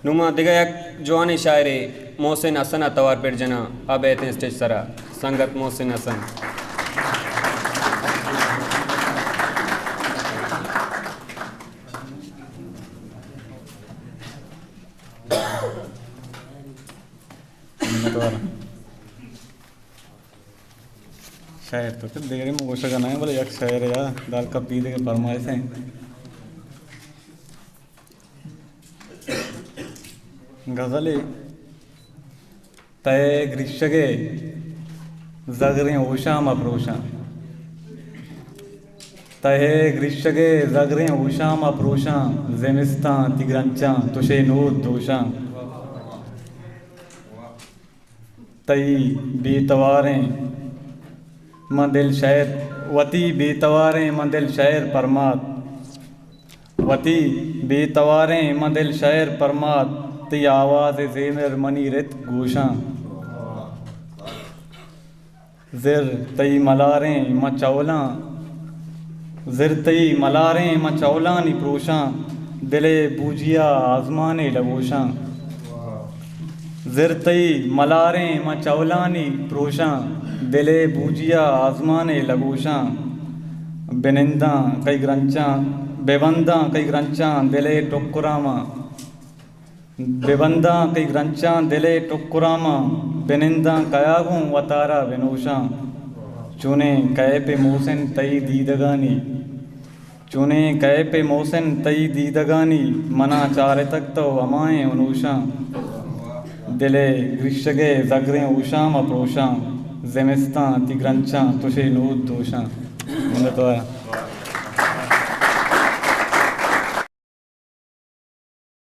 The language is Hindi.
नुमा दिगा एक जवानी शायरे मोहसिन हसन अतवार पेट जना अब ऐते स्टेज सरा संगत मोहसिन हसन शायर तो फिर देर में गोशा गाना है बोले एक शायर है यार दाल का पी दे के फरमाइश है गजले तय ग्रीष्गे जगरें ओशाम अप्रोशा तय ग्रीष्गे जगरें ओशाम अप्रोशा ज़ेमिस्तां तिग्रंचा तुशे नूर दोशा तई बेतवारें मंदिल शायर वती बेतवारें मंदिल शायर परमात वती बेतवारें मंदिल शायर परमात ती आवाज़ ज़ेमर मनी रित गोशा ज़िर तई मलारें मचौला ज़िर तई मलारें मचौला नी प्रोशा दिले बूजिया आज़माने लगोशा ज़िर तई मलारें मचौला नी प्रोशा दिले बूजिया आज़माने लगोशा बिनिंदा कई ग्रंचा बेबंदा कई ग्रंचा दिले टुकुरामा बेबंदा कई ग्रंचा दिले टुकुरामा बिनिंदा कयागूं वतारा विनोशा चुने कहे पे मोहसिन तई दीदगानी चुने कहे पे मोहसिन तई दीदगानी मना चारे तक तो अमाएं उनूशा दिले ग्रीष्गे जगरें ऊशाम अप्रोशा ज़ेमिस्तां तिग्रंचा तुशे नूर दोशा तो